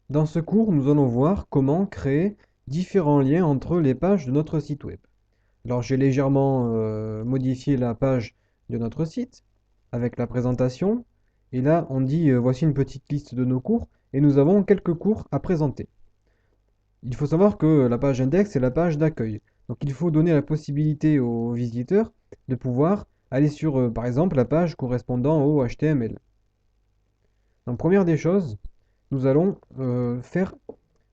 Dans ce cours, nous allons voir comment créer différents liens entre les pages de notre site web. Alors, j'ai légèrement modifié la page de notre site avec la présentation. Et là, on dit voici une petite liste de nos cours et nous avons quelques cours à présenter. Il faut savoir que la page index est la page d'accueil. Donc, il faut donner la possibilité aux visiteurs de pouvoir aller sur, par exemple, la page correspondant au HTML. Donc, première des choses, nous allons faire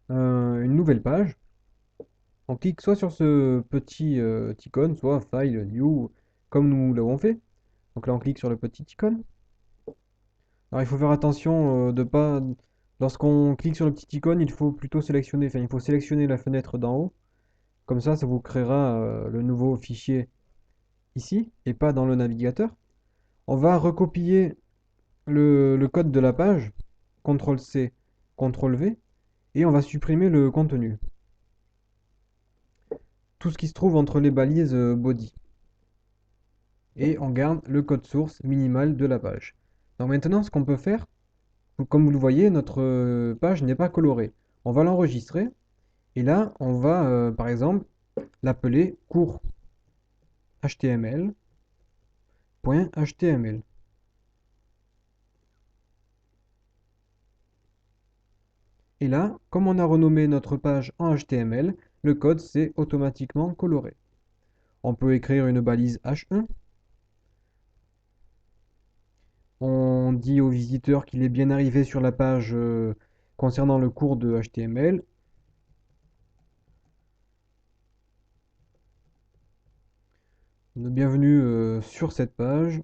une nouvelle page. On clique soit sur ce petit icône, soit File, New, comme nous l'avons fait. Donc là, on clique sur le petit icône. Alors, il faut faire attention de pas... Lorsqu'on clique sur le petit icône, il faut plutôt sélectionner, enfin, il faut sélectionner la fenêtre d'en haut. Comme ça vous créera le nouveau fichier ici, et pas dans le navigateur. On va recopier le code de la page, CTRL-C, CTRL-V, et on va supprimer le contenu. Tout ce qui se trouve entre les balises body. Et on garde le code source minimal de la page. Donc maintenant, ce qu'on peut faire, comme vous le voyez, notre page n'est pas colorée. On va l'enregistrer et là, on va par exemple l'appeler cours HTML.html. Et là, comme on a renommé notre page en HTML, le code s'est automatiquement coloré. On peut écrire une balise H1. On dit au visiteur qu'il est bien arrivé sur la page concernant le cours de HTML. Bienvenue sur cette page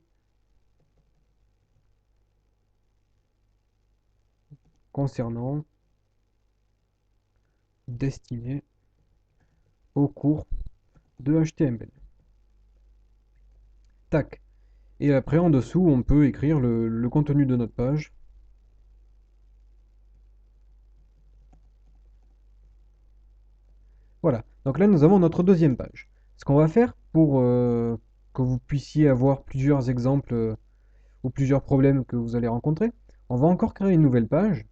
concernant destiné au cours de HTML. Tac. Et après, en dessous, on peut écrire le contenu de notre page. Voilà. Donc là, nous avons notre deuxième page. Ce qu'on va faire pour que vous puissiez avoir plusieurs exemples ou plusieurs problèmes que vous allez rencontrer, on va encore créer une nouvelle page.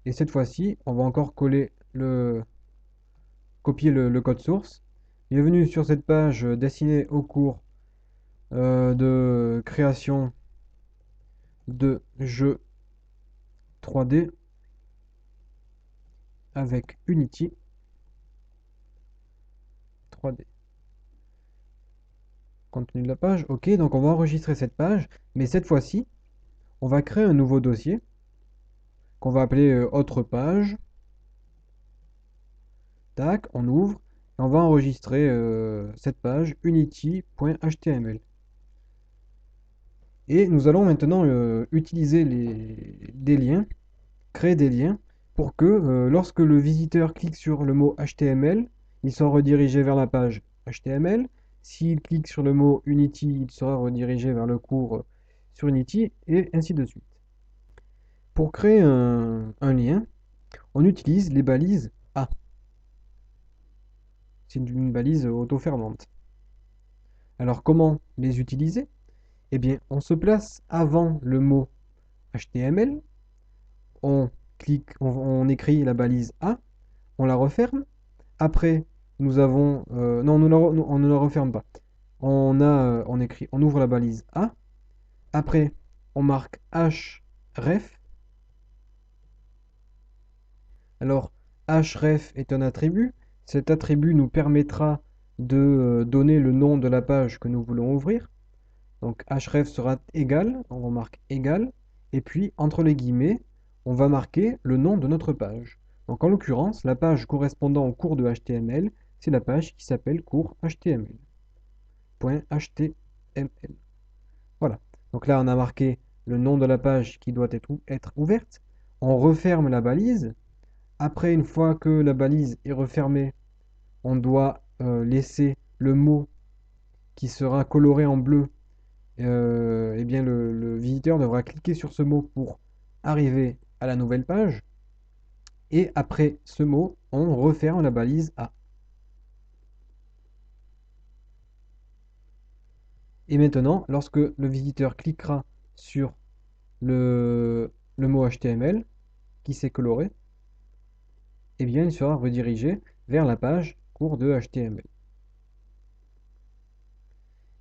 Et cette fois-ci, on va encore copier le code source. Bienvenue sur cette page destinée au cours de création de jeux 3D avec Unity 3D. Contenu de la page, ok, donc on va enregistrer cette page, mais cette fois-ci, on va créer un nouveau dossier qu'on va appeler autre page. Tac, on ouvre, et on va enregistrer cette page unity.html. Et nous allons maintenant utiliser des liens, créer des liens, pour que lorsque le visiteur clique sur le mot HTML, il soit redirigé vers la page HTML. S'il clique sur le mot Unity, il sera redirigé vers le cours sur Unity, et ainsi de suite. Pour créer un lien, on utilise les balises A. C'est une balise auto-fermante. Alors comment les utiliser? Eh bien, on se place avant le mot HTML, on clique, on écrit la balise A, on la referme. Après, nous avons, non, on ne la referme pas. On écrit, on ouvre la balise A. Après, on marque href. Alors, href est un attribut. Cet attribut nous permettra de donner le nom de la page que nous voulons ouvrir. Donc, href sera égal, on marque égal. Et puis, entre les guillemets, on va marquer le nom de notre page. Donc, en l'occurrence, la page correspondant au cours de HTML, c'est la page qui s'appelle cours HTML.html. Voilà. Donc là, on a marqué le nom de la page qui doit être ouverte. On referme la balise. Après, une fois que la balise est refermée, on doit laisser le mot qui sera coloré en bleu. Eh bien, le visiteur devra cliquer sur ce mot pour arriver à la nouvelle page. Et après ce mot, on referme la balise A. Et maintenant, lorsque le visiteur cliquera sur le mot HTML qui s'est coloré, eh bien, il sera redirigé vers la page cours de HTML.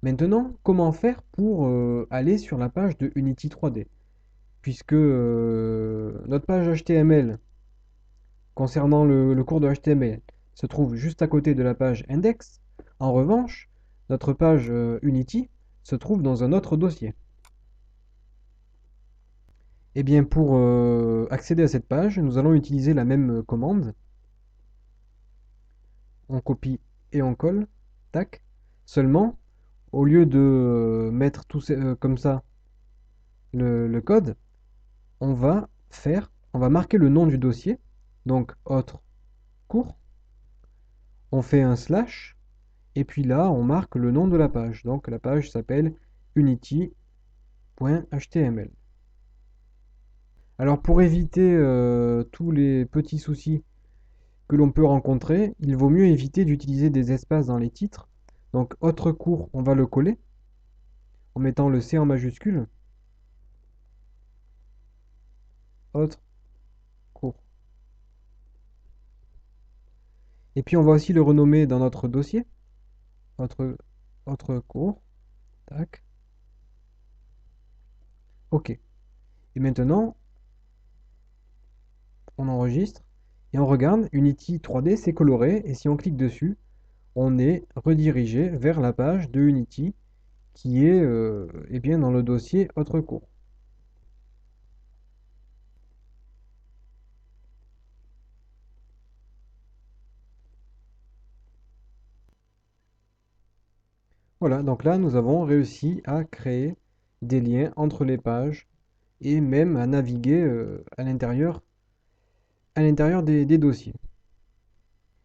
Maintenant, comment faire pour aller sur la page de Unity 3D? Puisque notre page HTML concernant le cours de HTML se trouve juste à côté de la page index. En revanche, notre page Unity se trouve dans un autre dossier. Et bien pour accéder à cette page, nous allons utiliser la même commande. On copie et on colle. Tac. Seulement, au lieu de mettre tout comme ça le code, on va marquer le nom du dossier. Donc autre cours. On fait un slash. Et puis là, on marque le nom de la page. Donc la page s'appelle unity.html. Alors pour éviter tous les petits soucis que l'on peut rencontrer, il vaut mieux éviter d'utiliser des espaces dans les titres. Donc autre cours, on va le coller en mettant le C en majuscule. Autre cours. Et puis on va aussi le renommer dans notre dossier. Autre, autre cours. Tac. OK. Et maintenant, on enregistre et on regarde, Unity 3D c'est coloré et si on clique dessus, on est redirigé vers la page de Unity qui est eh bien, dans le dossier autre cours. Voilà, donc là nous avons réussi à créer des liens entre les pages et même à naviguer à l'intérieur des dossiers.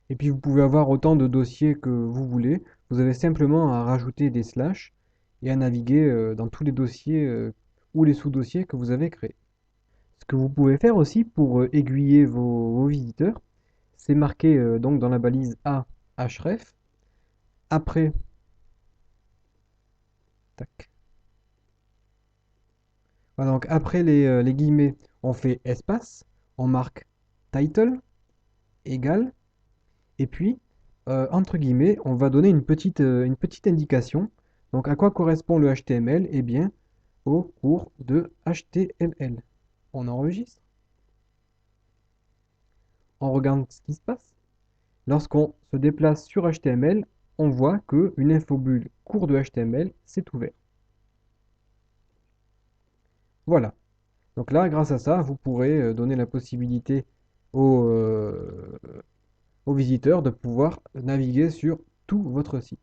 Et puis vous pouvez avoir autant de dossiers que vous voulez. Vous avez simplement à rajouter des slash et à naviguer dans tous les dossiers ou les sous-dossiers que vous avez créés. Ce que vous pouvez faire aussi pour aiguiller vos visiteurs, c'est marquer donc dans la balise A href. Après, tac. Voilà, donc après les guillemets, on fait espace, on marque title égal, et puis entre guillemets, on va donner une petite indication. Donc à quoi correspond le HTML? Eh bien, au cours de HTML. On enregistre, on regarde ce qui se passe. Lorsqu'on se déplace sur HTML, on voit que une infobulle cours de HTML s'est ouverte. Voilà. Donc là, grâce à ça, vous pourrez donner la possibilité aux, aux visiteurs de pouvoir naviguer sur tout votre site.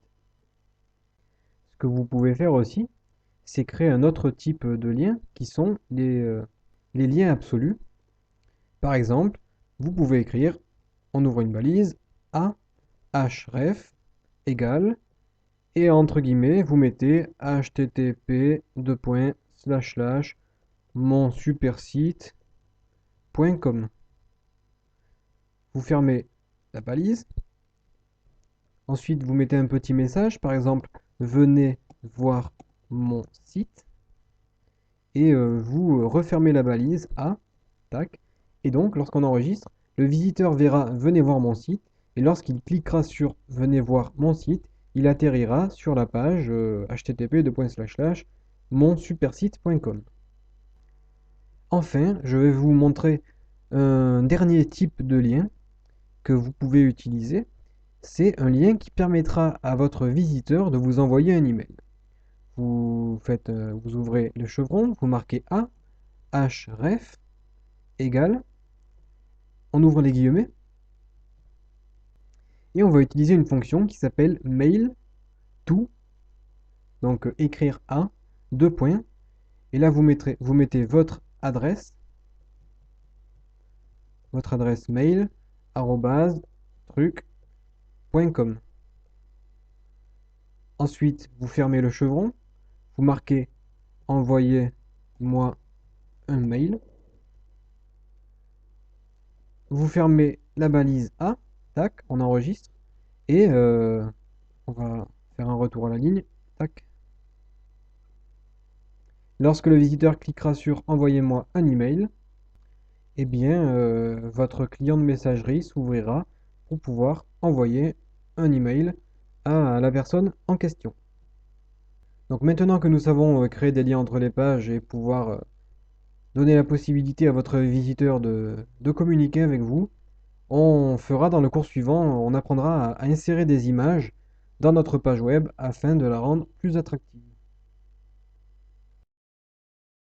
Ce que vous pouvez faire aussi, c'est créer un autre type de lien qui sont les liens absolus. Par exemple, vous pouvez écrire, on ouvre une balise, a href égale, et entre guillemets, vous mettez http monsupersite.com. Vous fermez la balise. Ensuite, vous mettez un petit message, par exemple, venez voir mon site. Et vous refermez la balise à, tac. Et donc, lorsqu'on enregistre, le visiteur verra venez voir mon site. Et lorsqu'il cliquera sur venez voir mon site, il atterrira sur la page http://monsupersite.com. Enfin, je vais vous montrer un dernier type de lien que vous pouvez utiliser. C'est un lien qui permettra à votre visiteur de vous envoyer un email. Vous ouvrez le chevron, vous marquez A, href égale, on ouvre les guillemets, et on va utiliser une fonction qui s'appelle mail to, donc écrire A, deux points, et là vous mettez votre adresse mail, arrobase, truc.com. Ensuite, vous fermez le chevron, vous marquez envoyez-moi un mail, vous fermez la balise A, tac, on enregistre, et on va faire un retour à la ligne, tac. Lorsque le visiteur cliquera sur envoyez-moi un email, eh bien, votre client de messagerie s'ouvrira pour pouvoir envoyer un email à la personne en question. Donc maintenant que nous savons créer des liens entre les pages et pouvoir donner la possibilité à votre visiteur de communiquer avec vous, on fera dans le cours suivant, on apprendra à insérer des images dans notre page web afin de la rendre plus attractive.